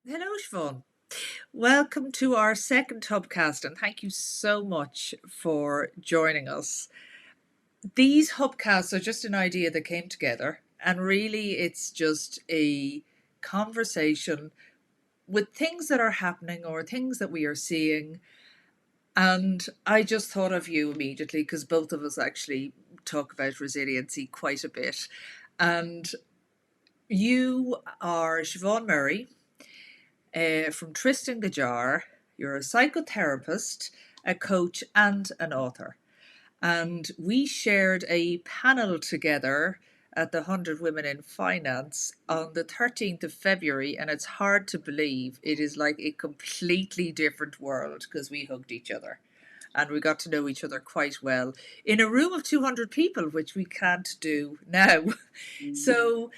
Hello, Siobhan. Welcome to our second HubCast, and thank you so much for joining us. These HubCasts are just an idea that came together, and really it's just a conversation with things that are happening or things that we are seeing. And I just thought of you immediately because both of us actually talk about resiliency quite a bit. And you are Siobhan Murray from Twisting the Jar. You're a psychotherapist, a coach, and an author. And we shared a panel together at the 100 Women in Finance on the 13th of February. And it's hard to believe it is like a completely different world because we hugged each other and we got to know each other quite well in a room of 200 people, which we can't do now. So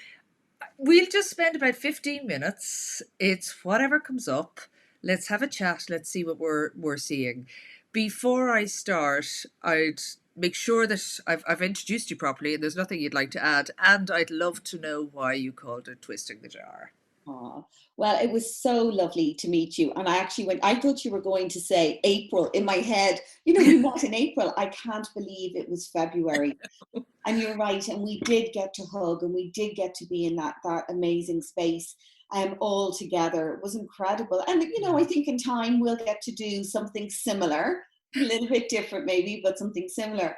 we'll just spend about 15 minutes. It's whatever comes up. Let's have a chat. Let's see what we're seeing. Before I start, I'd make sure that I've introduced you properly and there's nothing you'd like to add. And I'd love to know why you called it Twisting the Jar. Aw. Well, it was so lovely to meet you. And I actually I thought you were going to say April in my head. We met in April. I can't believe it was February. And you're right. And we did get to hug and we did get to be in that amazing space all together. It was incredible. And, I think in time we'll get to do something similar, a little bit different maybe, but something similar.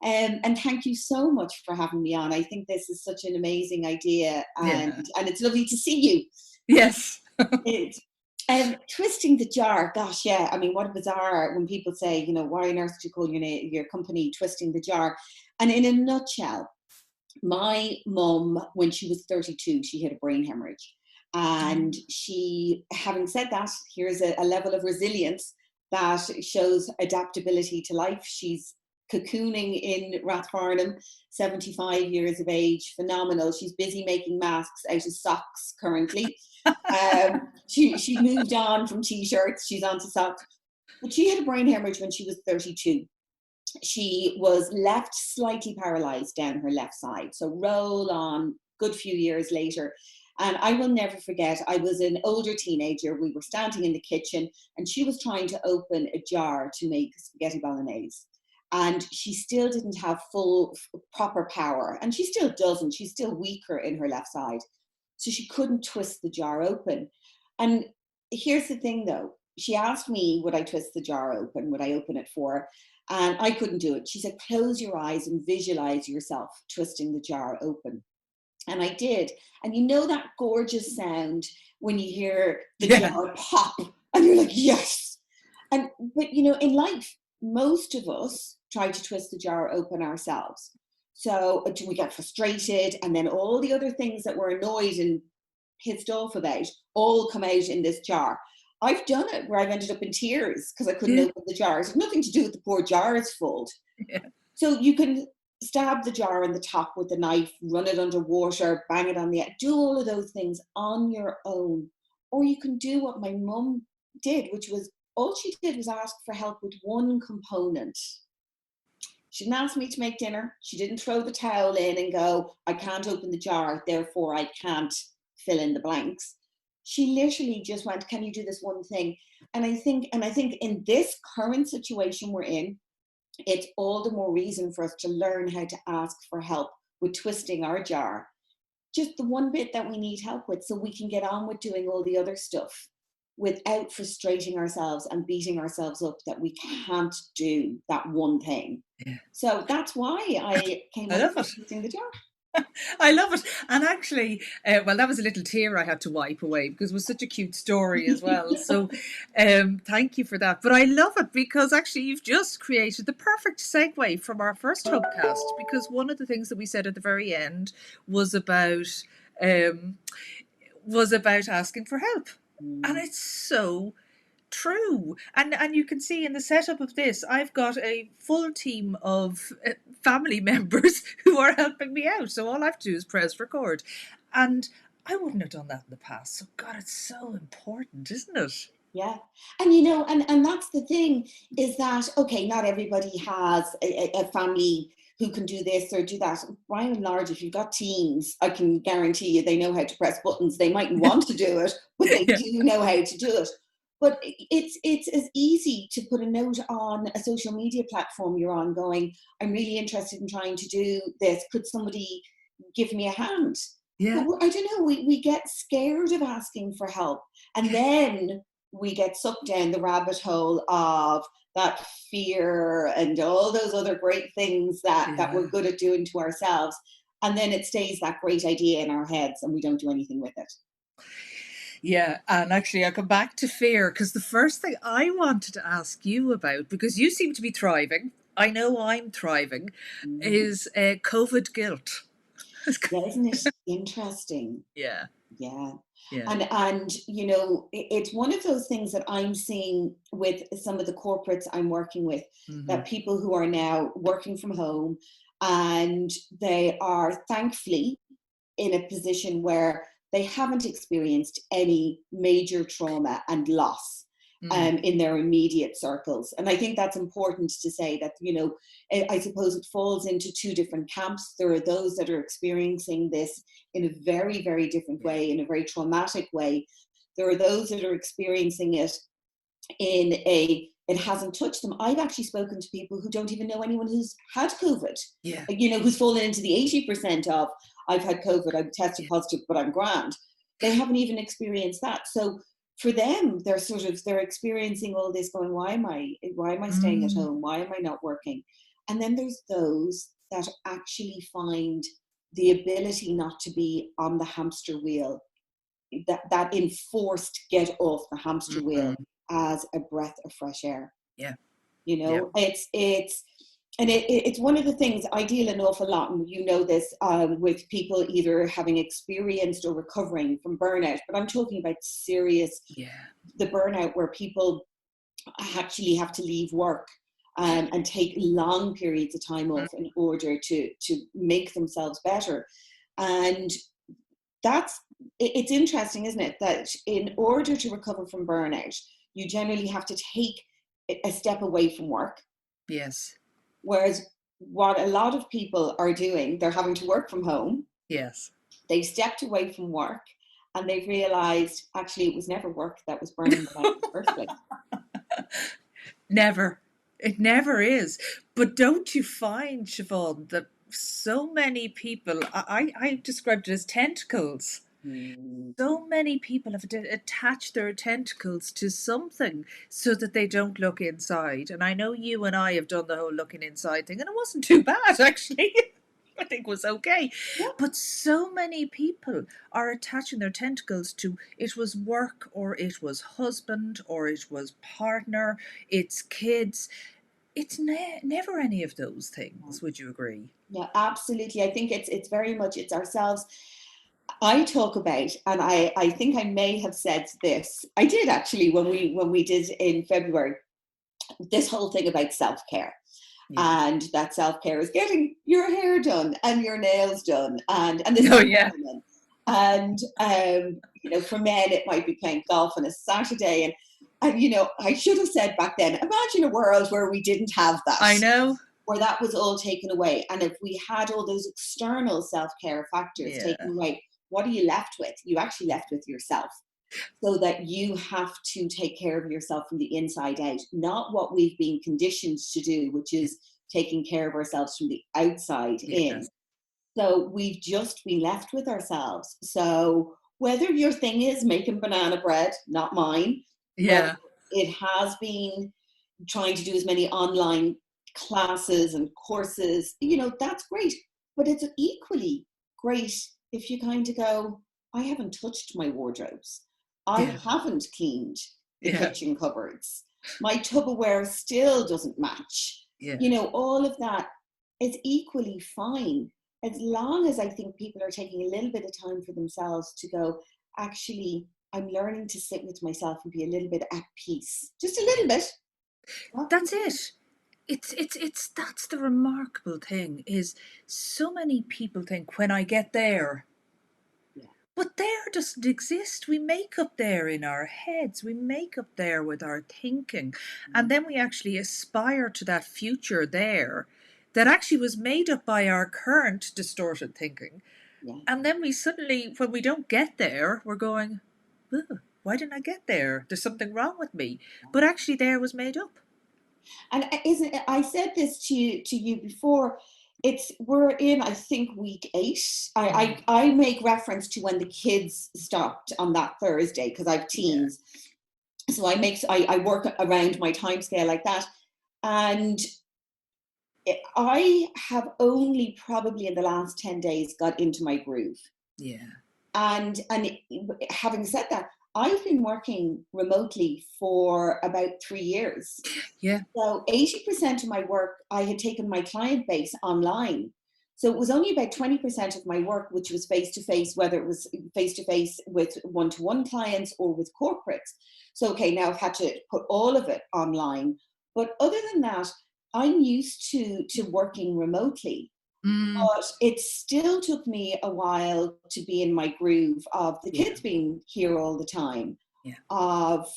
And thank you so much for having me on. I think this is such an amazing idea, and Yeah. it's lovely to see you. Yes. It, Twisting the jar, gosh, yeah. I mean, what a bizarre when people say, why on earth do you call your company Twisting the Jar? And in a nutshell, my mum, when she was 32, she had a brain hemorrhage. And she, having said that, here's a level of resilience that shows adaptability to life. She's cocooning in Rathfarnham, 75 years of age, phenomenal. She's busy making masks out of socks currently. She moved on from t-shirts, she's on to socks. But she had a brain hemorrhage when she was 32. She was left slightly paralyzed down her left side. So roll on, good few years later. And I will never forget, I was an older teenager. We were standing in the kitchen and she was trying to open a jar to make spaghetti bolognese. And she still didn't have full, proper power. And she still doesn't. She's still weaker in her left side. So she couldn't twist the jar open. And here's the thing though, she asked me, would I twist the jar open? Would I open it for her? And I couldn't do it. She said, close your eyes and visualize yourself twisting the jar open. And I did. And that gorgeous sound when you hear the Yeah. jar pop and you're like, yes. But in life, most of us try to twist the jar open ourselves. So we get frustrated, and then all the other things that we're annoyed and pissed off about all come out in this jar. I've done it where I've ended up in tears because I couldn't Yeah. open the jar. It's nothing to do with the poor jar's fault. Yeah. So you can stab the jar in the top with a knife, run it under water, bang it on the end, do all of those things on your own. Or you can do what my mum did, which was all she did was ask for help with one component. She didn't ask me to make dinner. She didn't throw the towel in and go, I can't open the jar, therefore I can't fill in the blanks. She literally just went, can you do this one thing? And I think in this current situation we're in, it's all the more reason for us to learn how to ask for help with twisting our jar. Just the one bit that we need help with so we can get on with doing all the other stuff without frustrating ourselves and beating ourselves up that we can't do that one thing. Yeah. So that's why I came I up love with it. twisting the jar. I love it. And actually, well, that was a little tear I had to wipe away because it was such a cute story as well. So thank you for that. But I love it because actually you've just created the perfect segue from our first Hubcast, because one of the things that we said at the very end was about um, asking for help. And Mm. it's so true. And you can see in the setup of this, I've got a full team of family members who are helping me out. So all I have to do is press record. And I wouldn't have done that in the past. So God, it's so important, isn't it? Yeah. And and that's the thing, is that okay, not everybody has a family who can do this or do that. By and large, if you've got teams, I can guarantee you they know how to press buttons. They mightn't want to do it, but they Yeah. do know how to do it. But it's as easy to put a note on a social media platform you're on going, I'm really interested in trying to do this. Could somebody give me a hand? But Yeah. I don't know, we get scared of asking for help. And then we get sucked down the rabbit hole of that fear and all those other great things that we're Yeah. good at doing to ourselves. And then it stays that great idea in our heads and we don't do anything with it. Yeah, and actually, I come back to fear because the first thing I wanted to ask you about, because you seem to be thriving, I know I'm thriving, Mm. is COVID guilt. Yeah, isn't it interesting? Yeah, Yeah. yeah. And you know, it's one of those things that I'm seeing with some of the corporates I'm working with, Hmm. that people who are now working from home, and they are thankfully in a position where they haven't experienced any major trauma and loss Mm. in their immediate circles. And I think that's important to say that, you know, I suppose it falls into two different camps. There are those that are experiencing this in a very, very different Yeah. way, in a very traumatic way. There are those that are experiencing it in a, it hasn't touched them. I've actually spoken to people who don't even know anyone who's had COVID, Yeah. you know, who's fallen into the 80% of, I've had COVID, I've tested Yeah. positive, but I'm grand. They haven't even experienced that. So for them, they're sort of, they're experiencing all this going, why am I staying at Mm. home? Why am I not working? And then there's those that actually find the ability not to be on the hamster wheel, that enforced get off the hamster Mhm. wheel, as a breath of fresh air. Yeah. You Yeah. know, it's one of the things I deal an awful lot, and you know this, with people either having experienced or recovering from burnout. But I'm talking about serious, Yeah. the burnout where people actually have to leave work, and take long periods of time Mm. off in order to make themselves better. And that's, it's interesting, isn't it, that in order to recover from burnout, you generally have to take a step away from work. Yes. Whereas what a lot of people are doing, they're having to work from home. Yes. They've stepped away from work and they've realized actually it was never work that was burning them out in the first place. Never. It never is. But don't you find, Siobhan, that so many people, I described it as tentacles. Mm. So many people have attached their tentacles to something so that they don't look inside. And I know you and I have done the whole looking inside thing, and it wasn't too bad, actually. I think it was okay. Yeah. But so many people are attaching their tentacles to it was work, or it was husband, or it was partner, it's kids. It's never any of those things. Would you agree? Yeah, absolutely. I think it's very much, it's ourselves. I talk about, and I think I may have said this. I did actually when we did in February, this whole thing about self-care, Yeah. and that self-care is getting your hair done and your nails done, and this Oh, is yeah. for women. And you know, for men it might be playing golf on a Saturday, and you know, I should have said back then, imagine a world where we didn't have that, I know. where that was all taken away. And if we had all those external self-care factors Yeah. taken away, what are you left with? You actually left with yourself. So that you have to take care of yourself from the inside out, not what we've been conditioned to do, which is taking care of ourselves from the outside in. Yes. So we've just been left with ourselves. So whether your thing is making banana bread, not mine, whether Yeah. it has been trying to do as many online classes and courses, you know, that's great. But it's equally great if you kind of go, I haven't touched my wardrobes. I Yeah. haven't cleaned the Yeah. kitchen cupboards. My Tupperware still doesn't match. Yeah. You know, all of that is equally fine, as long as I think people are taking a little bit of time for themselves to go, actually, I'm learning to sit with myself and be a little bit at peace. Just a little bit. Not That's complete. it. It's that's the remarkable thing is so many people think when I get there, Yeah. but there doesn't exist. We make up there in our heads. We make up there with our thinking. And then we actually aspire to that future there that actually was made up by our current distorted thinking. Yeah. And then we suddenly, when we don't get there, we're going, "Ugh, why didn't I get there? There's something wrong with me." But actually, there was made up. And isn't it, I said this to you before, we're in, I think, week 8. I make reference to when the kids stopped on that Thursday, because I've Yeah. teens. So I work around my time scale like that. And I have only probably in the last 10 days got into my groove. Yeah. And having said that, I've been working remotely for about 3 years. Yeah. So 80% of my work, I had taken my client base online. So it was only about 20% of my work, which was face to face, whether it was face to face with one to one clients or with corporates. So, okay, now I've had to put all of it online. But other than that, I'm used to working remotely. Mm, But it still took me a while to be in my groove of the yeah. kids being here all the time, Yeah. of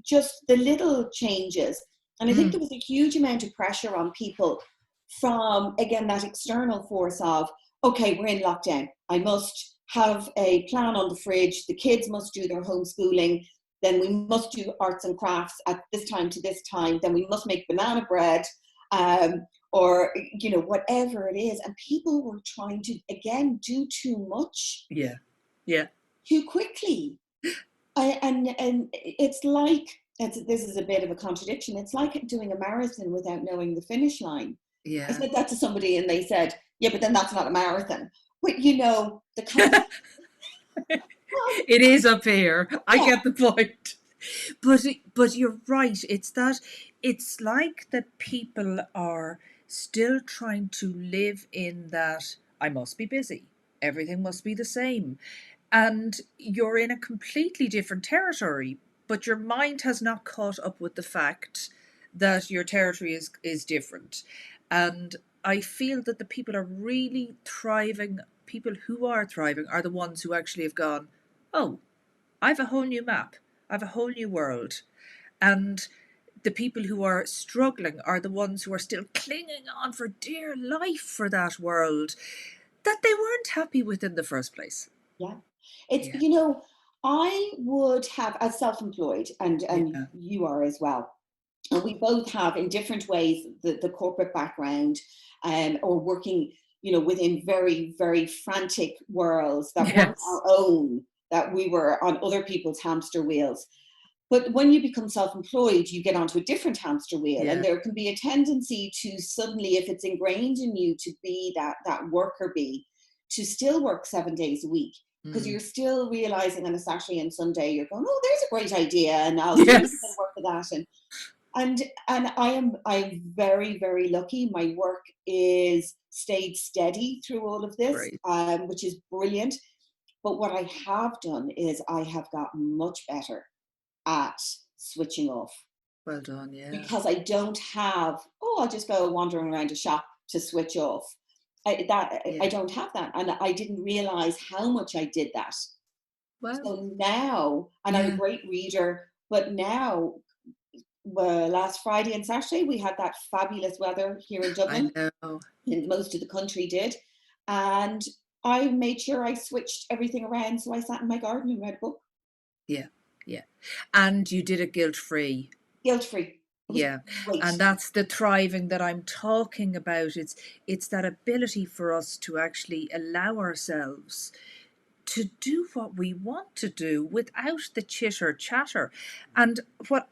just the little changes. And I think Mm, there was a huge amount of pressure on people from, again, that external force of, okay, we're in lockdown. I must have a plan on the fridge. The kids must do their homeschooling. Then we must do arts and crafts at this time to this time. Then we must make banana bread. Or whatever it is, and people were trying to again do too much yeah. Yeah. too quickly. And it's like, this is a bit of a contradiction, it's like doing a marathon without knowing the finish line. I Yeah. said that to somebody and they said, yeah, but then that's not a marathon. But the concept. Well, It is up here. I yeah, get the point. But you're right. It's like that people are still trying to live in that I must be busy. Everything must be the same. And you're in a completely different territory, but your mind has not caught up with the fact that your territory is different. And I feel that the people are really thriving, people who are thriving are the ones who actually have gone, oh, I have a whole new map. I have a whole new world. And the people who are struggling are the ones who are still clinging on for dear life for that world that they weren't happy with in the first place. yeah. It's, Yeah. I would have, as self-employed, and Yeah. you are as well, and we both have in different ways the corporate background, or working within very, very frantic worlds that weren't Yes. our own, that we were on other people's hamster wheels. But when you become self-employed, you get onto a different hamster wheel, and Yeah. there can be a tendency to suddenly, if it's ingrained in you to be that worker bee, to still work 7 days a week, because Mm. you're still realizing on a Saturday and Sunday you're going, oh, there's a great idea, and I'll do a little bit of Yes. work for that. And I'm very, very lucky. My work is stayed steady through all of this, Great. which is brilliant. But what I have done is I have gotten much better at switching off, Well done. Yeah. because I don't have, oh, I'll just go wandering around a shop to switch off. I Yeah. don't have that, and I didn't realize how much I did that. Well, So now, and I'm a yeah. great reader, but now, well, last Friday and Saturday, we had that fabulous weather here in I Dublin, know. and most of the country did. And I made sure I switched everything around. So I sat in my garden and read a book, Yeah. Yeah. And you did it guilt free. guilt free. It was Yeah. great. And that's the thriving that I'm talking about. It's that ability for us to actually allow ourselves to do what we want to do without the chitter chatter. And what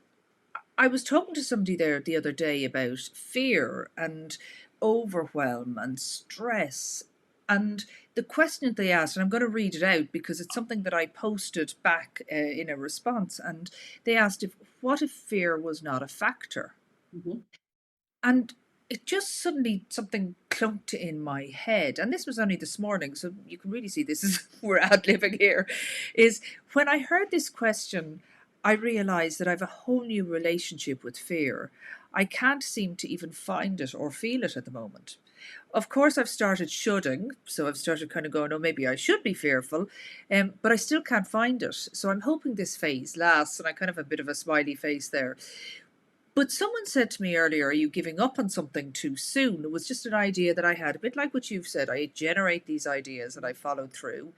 I was talking to somebody there the other day about fear and overwhelm and stress. And the question they asked, and I'm going to read it out because it's something that I posted back in a response. And they asked, what if fear was not a factor? Mhm. And it just suddenly something clunked in my head. And this was only this morning, so you can really see this is we're ad libbing here. Is when I heard this question, I realized that I have a whole new relationship with fear. I can't seem to even find it or feel it at the moment. Of course, I've started shoulding, so I've started kind of going, oh, maybe I should be fearful, but I still can't find it. So I'm hoping this phase lasts, and I kind of have a bit of a smiley face there. But someone said to me earlier, are you giving up on something too soon? It was just an idea that I had, a bit like what you've said. I generate these ideas and I followed through.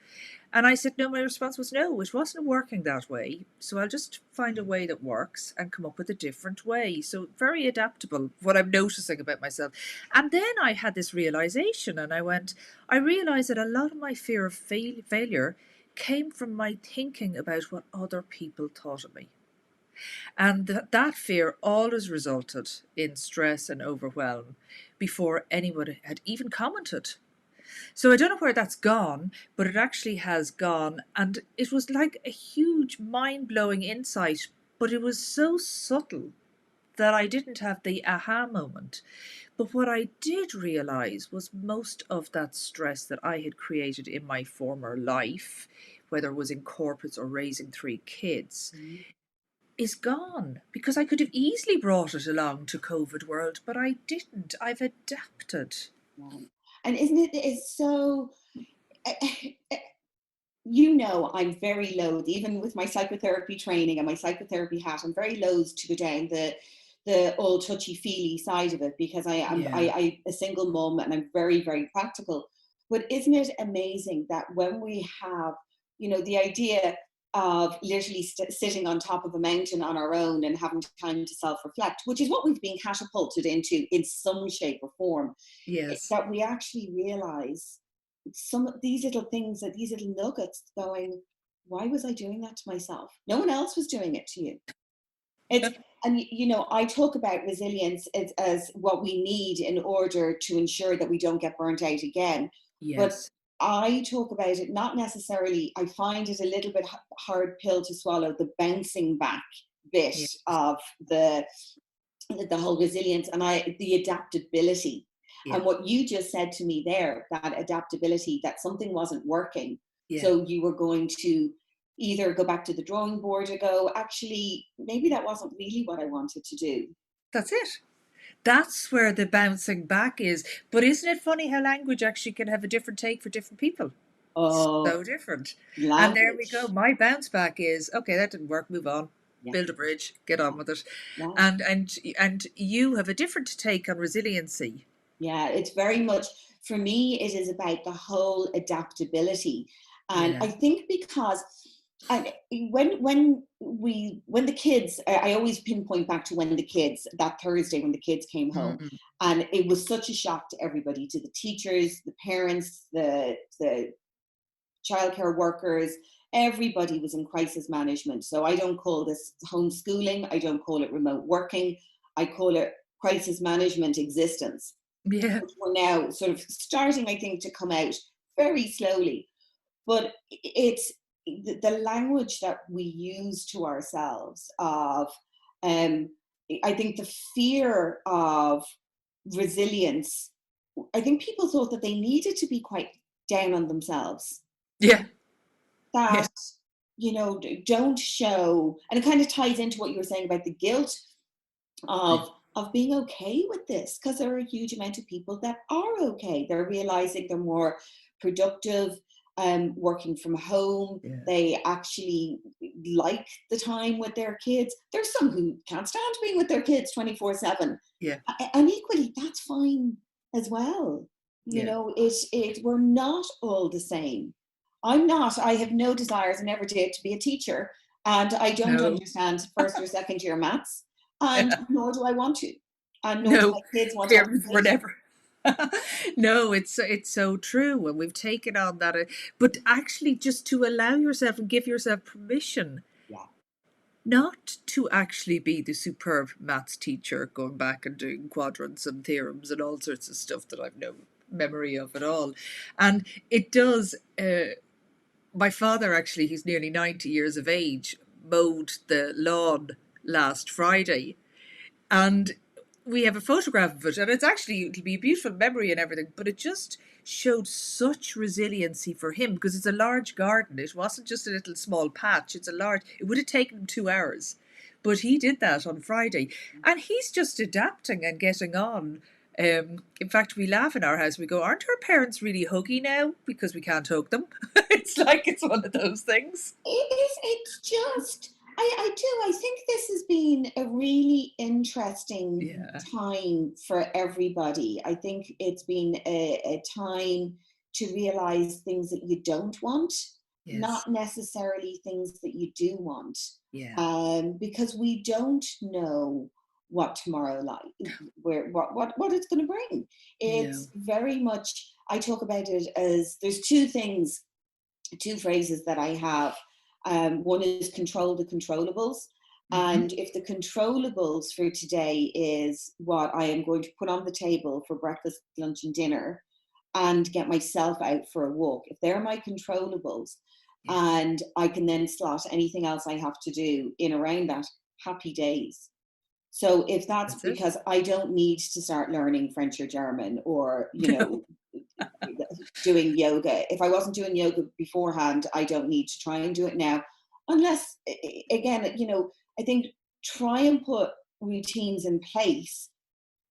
And I said, no, my response was no, it wasn't working that way. So I'll just find a way that works and come up with a different way. So very adaptable, what I'm noticing about myself. And then I had this realization and I realized that a lot of my fear of failure came from my thinking about what other people thought of me. And that fear always resulted in stress and overwhelm before anyone had even commented. So I don't know where that's gone, but it actually has gone. And it was like a huge mind blowing insight, but it was so subtle that I didn't have the aha moment. But what I did realize was most of that stress that I had created in my former life, whether it was in corporates or raising three kids, Mhm. is gone, because I could have easily brought it along to COVID world, but I didn't. I've adapted. Right. And isn't it, it's so, I'm very loath, even with my psychotherapy training and my psychotherapy hat, I'm very loath to go down the old touchy feely side of it, because Yeah. I a single mom and I'm very, very practical. But isn't it amazing that when we have, the idea of literally sitting on top of a mountain on our own and having time to self-reflect, which is what we've been catapulted into in some shape or form, Yes. that we actually realize some of these little things, that these little nuggets, going, why was I doing that to myself? No one else was doing it to you. It's, and I talk about resilience as what we need in order to ensure that we don't get burnt out again. But Yes. I talk about it not necessarily, I find it a little bit hard pill to swallow, the bouncing back bit Yeah. of the whole resilience, and the adaptability. Yeah. And what you just said to me there, that adaptability, that something wasn't working, Yeah. so you were going to either go back to the drawing board or go, actually, maybe that wasn't really what I wanted to do. That's it. That's where the bouncing back is. But isn't it funny how language actually can have a different take for different people? Oh, So different. And there we go. language. My bounce back is okay, that didn't work, move on. Yeah, Build a bridge, get on yeah, with it. yeah. And you have a different take on resiliency. Yeah, it's very much, for me, it is about the whole adaptability. And Yeah. I think because I, when the kids, I always pinpoint back to when the kids, that Thursday when the kids came home, Mm, and it was such a shock to everybody, to the teachers, the parents, the childcare workers. Everybody was in crisis management. So I don't call this homeschooling, I don't call it remote working, I call it crisis management existence, yeah. which we're now sort of starting, I think, to come out very slowly. But it's the language that we use to ourselves of, um, I think the fear of resilience, I think people thought that they needed to be quite down on themselves. Yeah. Yeah. That, don't show, and it kind of ties into what you were saying about the guilt Yeah. of being okay with this, because there are a huge amount of people that are okay. They're realizing they're more productive, working from home. Yeah. They actually like the time with their kids. There's some who can't stand being with their kids 24/7, Yeah. and equally that's fine as well. Yeah. We're not all the same. I have no desires, and never did, to be a teacher, and I don't No. understand first or second year maths, and nor do I want to, and nor do No. my kids want to have Parents to were take it. never. No, it's so true, and we've taken on that. But actually, just to allow yourself and give yourself permission Yeah, not to actually be the superb maths teacher going back and doing quadrants and theorems and all sorts of stuff that I've no memory of at all. And it does. My father, actually, he's nearly 90 years of age, mowed the lawn last Friday. And we have a photograph of it, and it'll be a beautiful memory and everything, but it just showed such resiliency for him, because it's a large garden. It wasn't just a little small patch, it would have taken him 2 hours. But he did that on Friday, and he's just adapting and getting on. In fact, we laugh in our house. We go, aren't our parents really huggy now because we can't hug them? It's like it's one of those things. it is. It's just. I do. I think this has been a really interesting Yeah. time for everybody. I think it's been a time to realize things that you don't want, Yes. not necessarily things that you do want, Yeah. because we don't know what tomorrow where what it's going to bring. No. It's very much. I talk about it as there's two phrases that I have. One is control the controllables. Hmm. And if the controllables for today is what I am going to put on the table for breakfast, lunch, and dinner, and get myself out for a walk, if they're my controllables, Yeah. and I can then slot anything else I have to do in around that, happy days. So if that's That's it. because I don't need to start learning French or German or, No. doing yoga. If I wasn't doing yoga beforehand, I don't need to try and do it now. Unless, again, I think try and put routines in place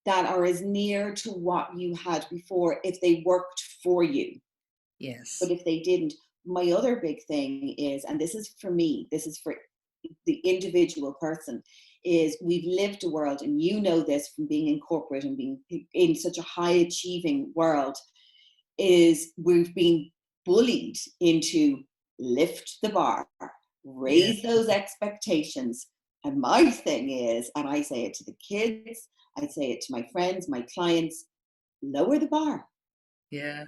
that are as near to what you had before if they worked for you. But Yes. if they didn't, my other big thing is, and this is for me, this is for the individual person, is we've lived a world, and you know this from being in corporate and being in such a high achieving world, is we've been bullied into lift the bar, Yeah. raise those expectations. And my thing is, and I say it to the kids, I say it to my friends, my clients, lower the bar. Yeah.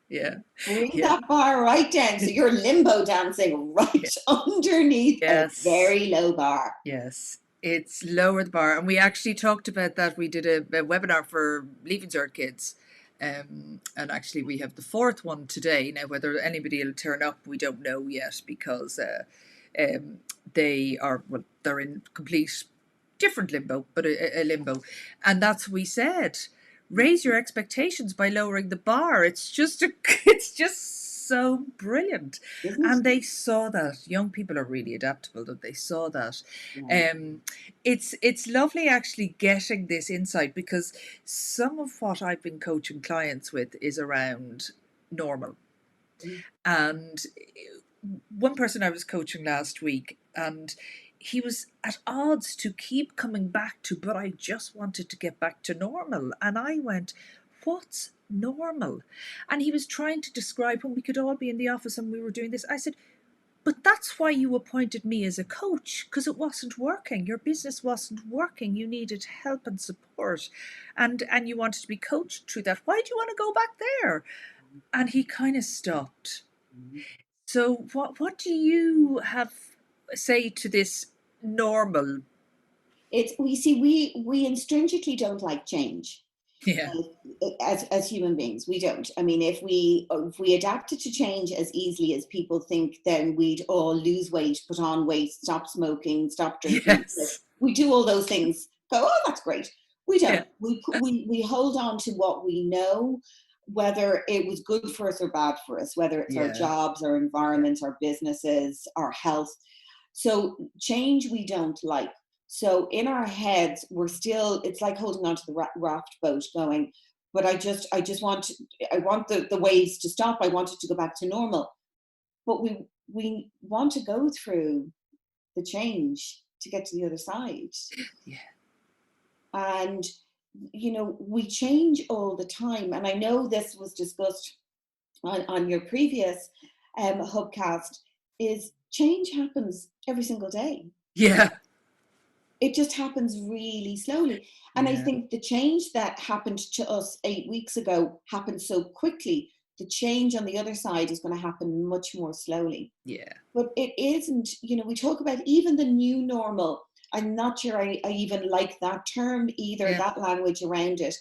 Yeah. Bring Yeah. that bar right down. So you're limbo dancing Yeah. right underneath a Yes. very low bar. Yes. It's lower the bar. And we actually talked about that. We did a webinar for Leaving Cert kids. And actually, we have the fourth one today. Now, whether anybody will turn up, we don't know yet because um, they're in complete different limbo, but a limbo. And that's what we said. Raise your expectations by lowering the bar. It's just so brilliant. Isn't And they saw that. Young people are really adaptable, that they saw that. it? Um, it's lovely actually getting this insight because some of what I've been coaching clients with is around normal. Yeah. And one person I was coaching last week, and he was at odds to keep coming back to, but I just wanted to get back to normal. And I went, what's normal? And he was trying to describe when we could all be in the office and we were doing this. I said, but that's why you appointed me as a coach, because it wasn't working. Your business wasn't working. You needed help and support, and you wanted to be coached through that. Why do you want to go back there? And he kind of stopped. Mhm. So what do you have say to this normal? It's we see we intrinsically don't like change. Yeah. As human beings, we don't. I mean, if we adapted to change as easily as people think, then we'd all lose weight, put on weight, stop smoking, stop drinking. Yes. We do all those things, go, oh, that's great. We Yeah. don't. We hold on to what we know, whether it was good for us or bad for us, whether it's our Yeah. jobs, our Yeah. environments, our businesses, our health. So change we don't like. So in our heads, we're still, it's like holding on to the raft boat going, but I just I want the waves to stop. I want it to go back to normal. But we want to go through the change to get to the other side. Yeah. And, we change all the time. And I know this was discussed on your previous hubcast, is change happens every single day. Yeah. It just happens really slowly. And I Yeah. think the change that happened to us 8 weeks ago happened so quickly. The change on the other side is going to happen much more slowly. Yeah. But it isn't, we talk about even the new normal. I'm not sure I even like that term either, Yeah. that language around it.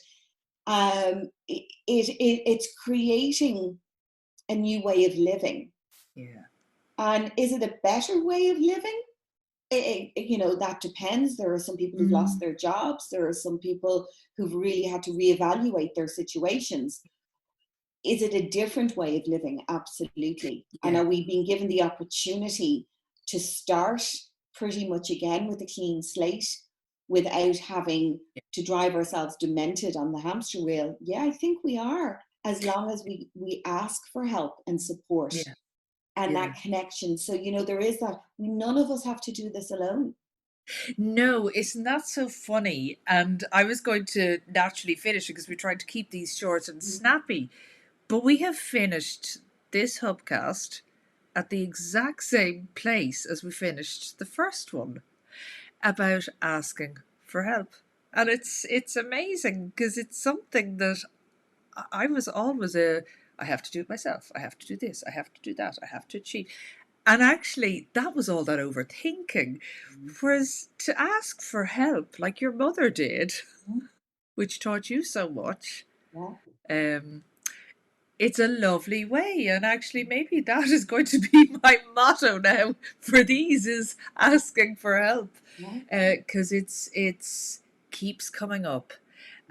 It's creating a new way of living. Yeah. And is it a better way of living? That depends. There are some people who've lost Mm. their jobs. There are some people who've really had to reevaluate their situations. Is it a different way of living? Absolutely. And Yeah. are we being given the opportunity to start pretty much again with a clean slate without having to drive ourselves demented on the hamster wheel? Yeah, I think we are, as long as we ask for help and support Yeah. and Yeah. that connection. So, there is that. None of us have to do this alone. No, isn't that so funny? And I was going to naturally finish because we tried to keep these short and Mm. snappy, but we have finished this hubcast at the exact same place as we finished the first one, about asking for help. And it's amazing because it's something that I was always I have to do it myself. I have to do this. I have to do that. I have to achieve. And actually, that was all that overthinking. Whereas to ask for help, like your mother did, which taught you so much, Yeah. um, it's a lovely way. And actually, maybe that is going to be my motto now for these, is asking for help, Yeah. because it's keeps coming up.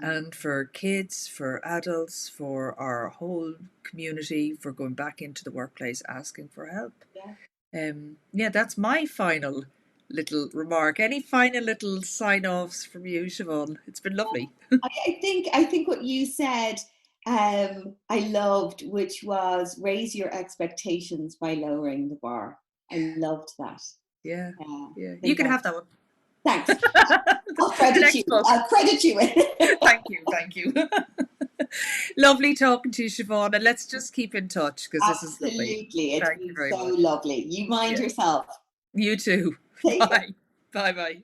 And for kids, for adults, for our whole community, for going back into the workplace, asking for help. Yeah. Yeah, that's my final little remark. Any final little sign offs from you, Siobhan? It's been lovely. I think what you said, I loved, which was raise your expectations by lowering the bar. I loved that. Yeah, I yeah. You think can that. have that one. Thanks. I'll The credit you. next book. I'll credit you it. Thank you, thank you. Lovely talking to you, Siobhan, and let's just keep in touch because this is lovely. Absolutely. It's Thank you been very so much. lovely. You mind Yeah, yourself. you too. Take care. Bye. Bye bye.